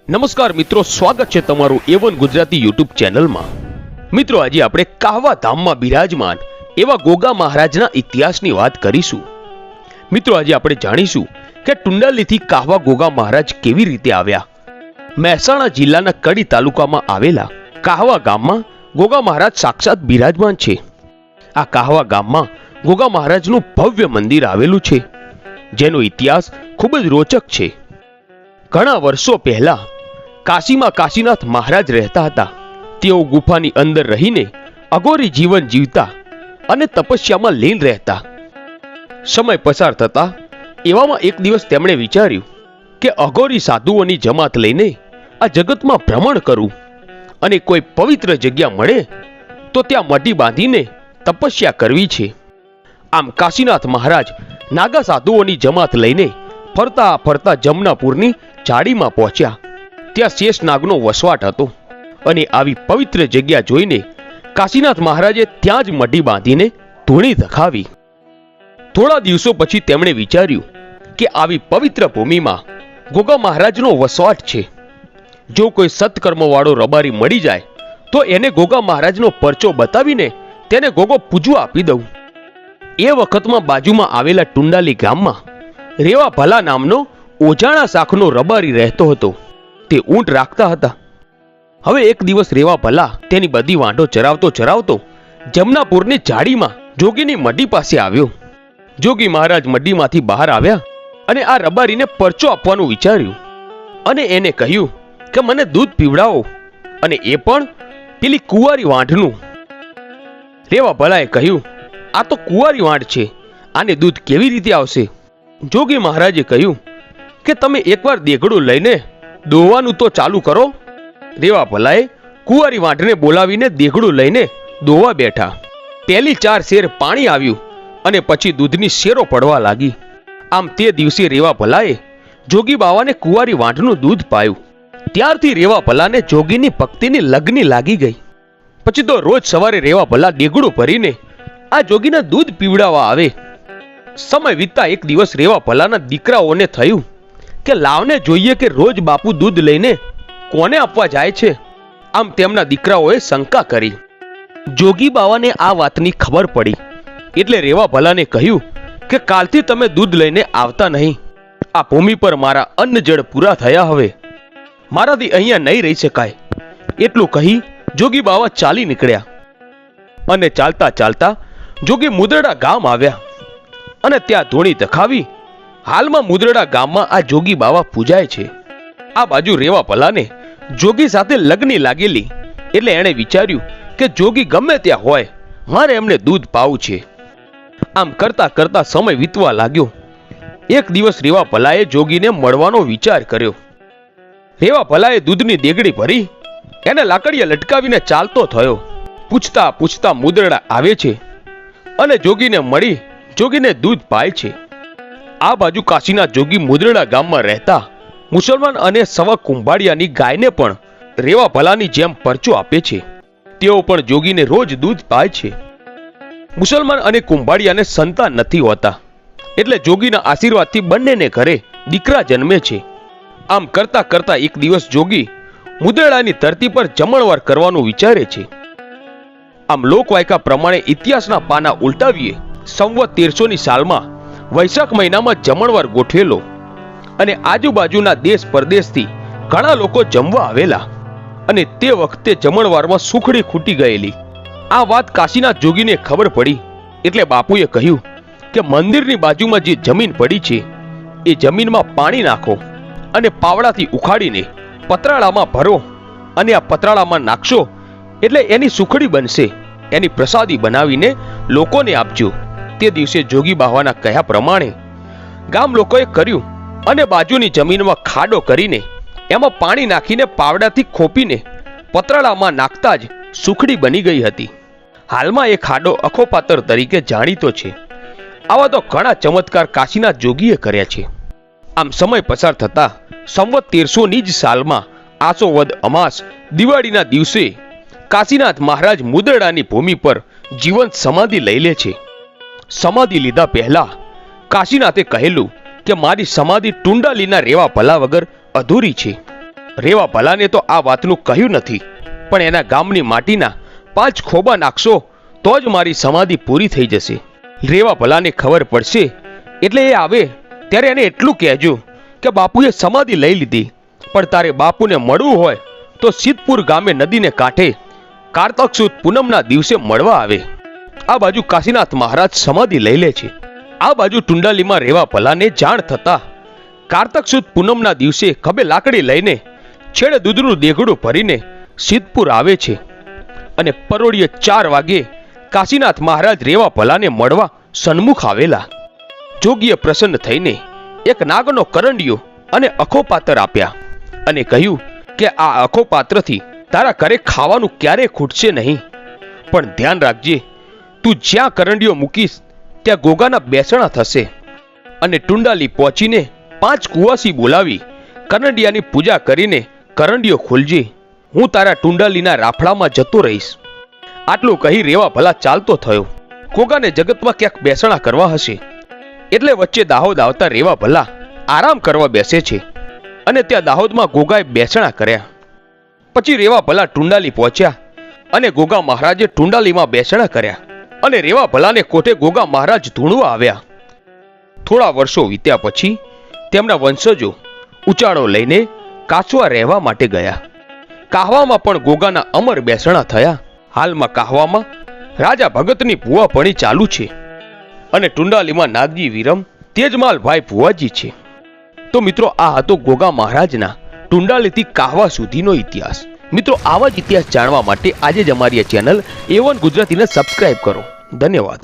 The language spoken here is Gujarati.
નમસ્કાર મિત્રો, સ્વાગત છે તમારું A1 ગુજરાતી યુટ્યુબ ચેનલમાં। મિત્રો, આજે આપણે કાહવા ધામમાં બિરાજમાન એવા ગોગા મહારાજના ઇતિહાસની વાત કરીશું। મિત્રો, આજે આપણે જાણીશું કે ટુંડાલીથી કાહવા ગોગા મહારાજ કેવી રીતે આવ્યા। મહેસાણા જિલ્લાના કડી તાલુકામાં આવેલા કાહવા ગામમાં ગોગા મહારાજ સાક્ષાત બિરાજમાન છે। આ કાહવા ગામમાં ગોગા મહારાજનું ભવ્ય મંદિર આવેલું છે, જેનો ઇતિહાસ ખૂબ જ રોચક છે। ઘણા વર્ષો પહેલા કાશીમાં કાશીનાથ મહારાજ રહેતા હતા। તેઓ ગુફાની અંદર રહીને અઘોરી જીવન જીવતા અને તપસ્યામાં લીન રહેતા। સમય પસાર થતા એવામાં એક દિવસ તેમણે વિચાર્યું કે અઘોરી સાધુઓની જમાત લઈને આ જગતમાં ભ્રમણ કરું અને કોઈ પવિત્ર જગ્યા મળે તો ત્યાં મઢી બાંધીને તપસ્યા કરવી છે। આમ કાશીનાથ મહારાજ નાગા સાધુઓની જમાત લઈને ફરતા ફરતા જમનાપુરની ઝાડીમાં પહોંચ્યા। ત્યાં શેષ નાગનો વસવાટ હતો અને આવી પવિત્ર જગ્યા જોઈને કાશીનાથ મહારાજે ત્યાં જ મઢી બાંધીને ધૂણી ધખાવી। થોડા દિવસો પછી તેમણે વિચાર્યું કે આવી પવિત્ર ભૂમિમાં ગોગા મહારાજનો વસવાટ છે। જો કોઈ સત્કર્મવાળો રબારી મળી જાય તો એને ગોગા મહારાજનો પરચો બતાવીને તેને ગોગો પૂજવા આપી દઉં। એ વખતમાં બાજુમાં આવેલા ટુંડાલી ગામમાં રેવા ભલા નામનો ઓજાણા શાખનો રબારી રહેતો હતો। તે ઊંટ રાખતા હતા। હવે એક દિવસ રેવા ભલા તેની બધી વાંઢો ચરાવતો ચરાવતો જમનાપુરની ઝાડીમાં જોગીની મઢી પાસે આવ્યો। જોગી મહારાજ મઢીમાંથી બહાર આવ્યા અને આ રબારીને પરચો આપવાનું વિચાર્યું અને એને કહ્યું કે મને દૂધ પીવડાવો, અને એ પણ પેલી કુંવારી વાંઢનું। રેવા ભલાએ કહ્યું, આ તો કુંવારી વાંઢ છે, આને દૂધ કેવી રીતે આવશે? જોગી મહારાજે કહ્યું કે તમે એકવાર દેઘડું લઈને દોવાનું તો ચાલુ કરો। રેવા ભલાએ કુંવારી વાંઢને બોલાવીને દેઘડું લઈને દોવા બેઠા। પહેલી 4 શેર પાણી આવ્યું અને પછી દૂધની શેરો પડવા લાગી। આમ તે દિવસે રેવા ભલાએ જોગી બાવાને કુંવારી વાંઢનું દૂધ પાયું। ત્યારથી રેવા ભલાને જોગીની ભક્તિની લગ્ની લાગી ગઈ। પછી તો રોજ સવારે રેવા ભલા દેઘડું ભરીને આ જોગીને દૂધ પીવડાવવા આવે। સમય વીતતા એક દિવસ રેવા ભલાના દીકરાઓને થયું કે લાવને જોઈએ કે રોજ બાપુ દૂધ લઈને કોને આપવા જાય છે। આમ તેમના દીકરાઓએ શંકા કરી। જોગી બાવાને આ વાતની ખબર પડી એટલે રેવા ભલાને કહ્યું કે કાલથી તમે દૂધ લઈને આવતા નહીં। આ ભૂમિ પર મારા અન્ન જળ પૂરા થયા, હવે મારાથી અહીંયા નહીં રહી શકાય। એટલું કહી જોગી બાવા ચાલી નીકળ્યા અને ચાલતા ચાલતા જોગી મુદરડા ગામ આવ્યા અને ત્યાં ધૂણી ધખાવી હાલમાં મુદરડા ગામમાં આ જોગી બાવા પૂજાય છે। આ બાજુ રેવા ભલાને જોગી સાથે લગ્ની લાગેલી એટલે એણે વિચાર્યું કે જોગી ગમે ત્યાં હોય, મારે એમને દૂધ પાવું છે। આમ કરતા કરતા સમય વીતવા લાગ્યો। એક દિવસ રેવા ભલાએ જોગીને મળવાનો વિચાર કર્યો। રેવા ભલાએ દૂધની દેગડી ભરી એને લાકડીએ લટકાવીને ચાલતો થયો। પૂછતા પૂછતા મુદરડા આવે છે અને જોગીને મળી જોગીને દૂધ પાય છે। આ બાજુ કાશીના જોગી મુદરડા ગામમાં રહેતા મુસલમાન અને સવા કુંભાડિયાની ગાયને પણ રેવા ભલાની જેમ પરચો આપે છે। તેઓ પણ જોગીને રોજ દૂધ પાય છે। મુસલમાન અને કુંભાડિયાને સંતાન નથી હોતા એટલે જોગીના આશીર્વાદથી બંનેને ઘરે દીકરા જન્મે છે। આમ કરતા કરતા એક દિવસ જોગી મુદરડાની ધરતી પર જમણવાર કરવાનું વિચારે છે। આમ લોકવાયકા પ્રમાણે ઇતિહાસના પાના ઉલટાવીએ સંવત 1300ની સાલમાં વૈશાખ મહિનામાં જમણવાર ગોઠવેલો અને આજુબાજુના દેશ પરદેશથી ઘણા લોકો જમવા આવેલા અને તે વખતે જમણવારમાં સુખડી ખૂટી ગયેલી। આ વાત કાશીનાથ જોગીને ખબર પડી એટલે બાપુએ કહ્યું કે મંદિરની બાજુમાં જે જમીન પડી છે એ જમીનમાં પાણી નાખો અને પાવડાથી ઉખાડીને પતરાળામાં ભરો અને આ પતરાળામાં નાખશો એટલે એની સુખડી બનશે। એની પ્રસાદી બનાવીને લોકોને આપજો। તે દિવસે જોગી બાવાના કહ્યા પ્રમાણે ગામ લોકોએ કર્યું અને બાજુની જમીનમાં ખાડો કરીને એમાં પાણી નાખીને પાવડાથી ખોપીને પતરાળામાં નાખતા જ સુખડી બની ગઈ હતી। હાલમાં એ ખાડો અખોપાતર તરીકે જાણીતો છે। આવા તો ઘણા ચમત્કાર કાશીનાથ જોગીએ કર્યા છે। આમ સમય પસાર થતા સંવત 1300ની જ સાલમાં આસો વદ અમાસ દિવાળીના દિવસે કાશીનાથ મહારાજ મુદરડાની ભૂમિ પર જીવંત સમાધિ લઈ લે છે। સમાધિ લીધા પહેલા કાશીનાથે કહેલું કે મારી સમાધિ ટુંડાલીના રેવા ભલા વગર અધૂરી છે। રેવા ભલાને તો આ વાતનું કહ્યું નથી, પણ એના ગામની માટીના 5 ખોબા નાખશો તો જ મારી સમાધિ પૂરી થઈ જશે. રેવા ભલાને ખબર પડશે એટલે એ આવે ત્યારે એને એટલું કહેજો કે બાપુએ સમાધિ લઈ લીધી, પણ તારે બાપુને મળવું હોય તો સિદ્ધપુર ગામે નદીને કાંઠે કારતક સુદ પૂનમના દિવસે મળવા આવે. આ બાજુ કાશીનાથ મહારાજ સમાધિ લઈ લે છે. આ બાજુ ટુંડાલીમાં રેવા ભલાને જાણ થતા કારતક સુદ પૂનમના દિવસે ખભે લાકડી લઈને છેડે દૂધનું દેઘડું ભરીને સિદ્ધપુર આવે છે અને પરોળીએ 4 વાગે કાશીનાથ મહારાજ રેવા ભલાને મળવા સન્મુખ આવેલા. જોગીએ પ્રસન્ન થઈને એક નાગનો કરંડિયો અને અખોપાત્ર આપ્યા અને કહ્યું કે આ અખોપાત્રથી તારા ઘરે ખાવાનું ક્યારેય ખૂટશે નહીં, પણ ધ્યાન રાખજે, તું જ્યાં કરંડિયો મૂકીશ ત્યાં ગોગાના બેસણા થશે અને ટુંડાલી પહોંચીને 5 કુવાસી બોલાવી કરંડિયાની પૂજા કરીને કરંડિયો ખોલજે. હું તારા ટુંડાલીના રાફડામાં જતો રહીશ. આટલું કહી રેવા ભલા ચાલતો થયો. ગોગાને જગતમાં ક્યાંક બેસણા કરવા હશે એટલે વચ્ચે દાહોદ આવતા રેવા ભલા આરામ કરવા બેસે છે અને ત્યાં દાહોદમાં ગોગાએ બેસણા કર્યા. પછી રેવા ભલા ટુંડાલી પહોંચ્યા અને ગોગા મહારાજે ટુંડાલીમાં બેસણા કર્યા અને રેવા ભલાને કોઠે ગોગા મહારાજ ધૂણવા આવ્યા. થોડા વર્ષો વીત્યા પછી તેમના વંશજો ઉચાળો લઈને કાસવા રહેવા માટે ગયા. કાહવામાં પણ ગોગાના અમર બેસણા થયા. હાલમાં કાહવામાં રાજા ભગતની ભુવાપણી ચાલુ છે અને ટુંડાલીમાં નાગજી વિરમ તેજમાલ ભાઈ ભુવાજી છે. તો મિત્રો, આ હતો ગોગા મહારાજના ટુંડાલીથી કાહવા સુધીનો ઇતિહાસ. મિત્રો, આવા જ ઇતિહાસ જાણવા માટે આજે જ અમારી ચેનલ A1 ગુજરાતીને સબસ્ક્રાઇબ કરો. ધન્યવાદ.